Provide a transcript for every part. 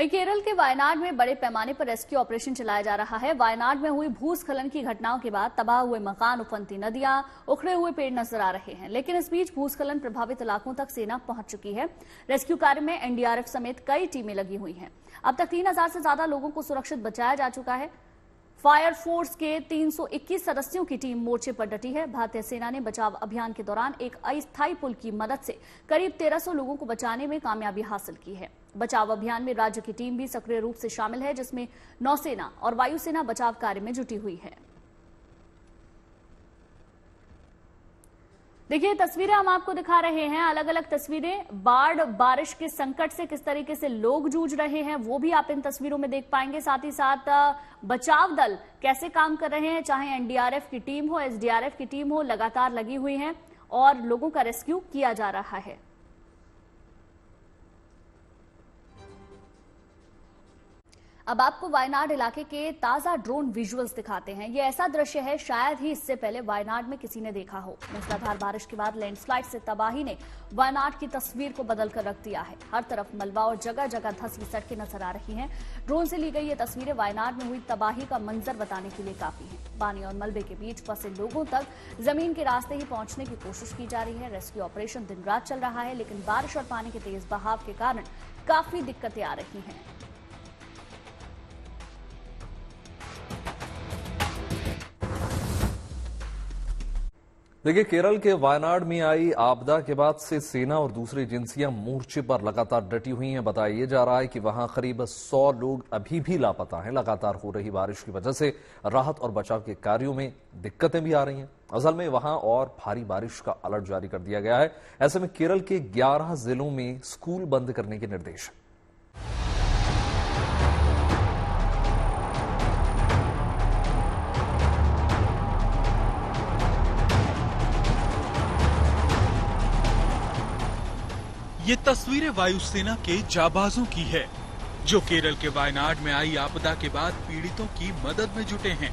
वहीं केरल के वायनाड में बड़े पैमाने पर रेस्क्यू ऑपरेशन चलाया जा रहा है। वायनाड में हुई भूस्खलन की घटनाओं के बाद तबाह हुए मकान, उफनती नदियां, उखड़े हुए पेड़ नजर आ रहे हैं, लेकिन इस बीच भूस्खलन प्रभावित इलाकों तक सेना पहुंच चुकी है। रेस्क्यू कार्य में एनडीआरएफ समेत कई टीमें लगी हुई हैं। अब तक 3000 से ज्यादा लोगों को सुरक्षित बचाया जा चुका है। फायर फोर्स के 321 सदस्यों की टीम मोर्चे पर डटी है। भारतीय सेना ने बचाव अभियान के दौरान एक अस्थायी पुल की मदद से करीब 1300 लोगों को बचाने में कामयाबी हासिल की है। बचाव अभियान में राज्य की टीम भी सक्रिय रूप से शामिल है, जिसमें नौसेना और वायुसेना बचाव कार्य में जुटी हुई है। देखिए, तस्वीरें हम आपको दिखा रहे हैं, अलग अलग तस्वीरें। बाढ़, बारिश के संकट से किस तरीके से लोग जूझ रहे हैं वो भी आप इन तस्वीरों में देख पाएंगे। साथ ही साथ बचाव दल कैसे काम कर रहे हैं, चाहे एनडीआरएफ की टीम हो, एसडीआरएफ की टीम हो, लगातार लगी हुई हैं और लोगों का रेस्क्यू किया जा रहा है। अब आपको वायनाड इलाके के ताजा ड्रोन विजुअल्स दिखाते हैं। ये ऐसा दृश्य है शायद ही इससे पहले वायनाड में किसी ने देखा हो। मूसलाधार बारिश के बाद लैंडस्लाइड से तबाही ने वायनाड की तस्वीर को बदलकर रख दिया है। हर तरफ मलबा और जगह जगह धंसी सड़कें नजर आ रही हैं। ड्रोन से ली गई ये तस्वीरें वायनाड में हुई तबाही का मंजर बताने के लिए काफी है। पानी और मलबे के बीच फंसे लोगों तक जमीन के रास्ते ही पहुंचने की कोशिश की जा रही है। रेस्क्यू ऑपरेशन दिन रात चल रहा है, लेकिन बारिश और पानी के तेज बहाव के कारण काफी दिक्कतें आ रही हैं। देखिए, केरल के वायनाड में आई आपदा के बाद से सेना और दूसरी एजेंसियां मोर्चे पर लगातार डटी हुई हैं। बताया जा रहा है कि वहां करीब 100 लोग अभी भी लापता हैं। लगातार हो रही बारिश की वजह से राहत और बचाव के कार्यों में दिक्कतें भी आ रही हैं। असल में वहां और भारी बारिश का अलर्ट जारी कर दिया गया है। ऐसे में केरल के 11 जिलों में स्कूल बंद करने के निर्देश हैं। ये तस्वीरें वायुसेना के जाबाजों की है, जो केरल के वायनाड में आई आपदा के बाद पीड़ितों की मदद में जुटे हैं।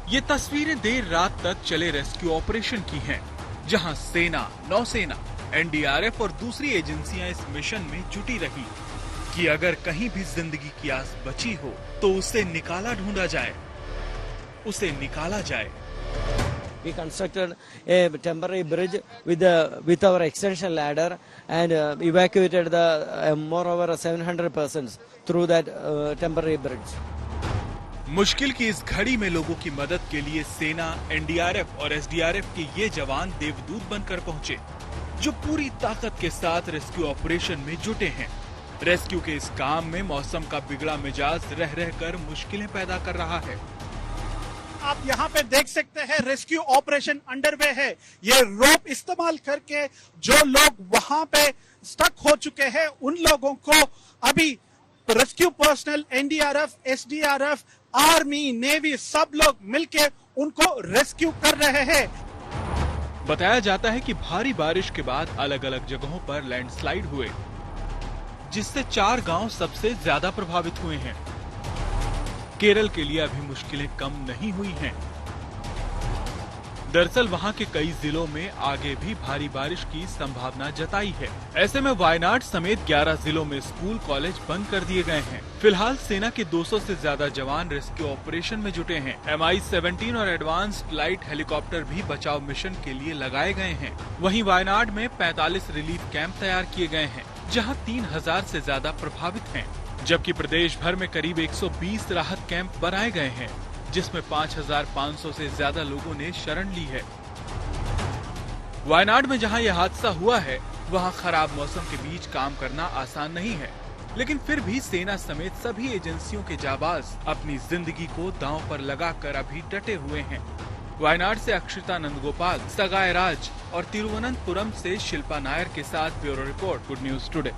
ये तस्वीरें देर रात तक चले रेस्क्यू ऑपरेशन की हैं, जहां सेना, नौसेना, एनडीआरएफ और दूसरी एजेंसियां इस मिशन में जुटी रही कि अगर कहीं भी जिंदगी की आस बची हो तो उसे निकाला ढूंढा जाए, उसे निकाला जाए। We constructed a temporary bridge with our extension ladder and evacuated the moreover 700 persons through that temporary bridge. मुश्किल की इस घड़ी में लोगों की मदद के लिए सेना, एनडीआरएफ और एसडीआरएफ के ये जवान देवदूत बनकर पहुंचे, जो पूरी ताकत के साथ रेस्क्यू ऑपरेशन में जुटे हैं। रेस्क्यू के इस काम में मौसम का बिगड़ा मिजाज रह रहकर मुश्किलें पैदा कर रहा है। आप यहाँ पे देख सकते हैं, रेस्क्यू ऑपरेशन अंडरवे है। ये रोप इस्तेमाल करके जो लोग वहां पे स्टक हो चुके हैं, उन लोगों को अभी rescue personal, NDRF, SDRF, army, navy सब लोग मिलके उनको रेस्क्यू कर रहे हैं। बताया जाता है कि भारी बारिश के बाद अलग अलग जगहों पर लैंडस्लाइड हुए, जिससे 4 गांव सबसे ज्यादा प्रभावित हुए हैं। केरल के लिए अभी मुश्किलें कम नहीं हुई हैं। दरअसल वहां के कई जिलों में आगे भी भारी बारिश की संभावना जताई है। ऐसे में वायनाड समेत 11 जिलों में स्कूल, कॉलेज बंद कर दिए गए हैं। फिलहाल सेना के 200 से ज्यादा जवान रेस्क्यू ऑपरेशन में जुटे हैं। MI-17 और एडवांस्ड लाइट हेलीकॉप्टर भी बचाव मिशन के लिए लगाए गए हैं। वहीं वायनाड में 45 रिलीफ कैंप तैयार किए गए हैं, जहाँ 3000 से ज्यादा प्रभावित हैं। जबकि प्रदेश भर में करीब 120 राहत कैंप बनाए गए हैं, जिसमें 5500 से ज्यादा लोगों ने शरण ली है। वायनाड में जहां यह हादसा हुआ है, वहां खराब मौसम के बीच काम करना आसान नहीं है, लेकिन फिर भी सेना समेत सभी एजेंसियों के जाबाज अपनी जिंदगी को दांव पर लगाकर अभी डटे हुए हैं। वायनाड से अक्षिता नंदगोपाल, सगाय राज और तिरुवनंतपुरम से शिल्पा नायर के साथ bureau report, good news today.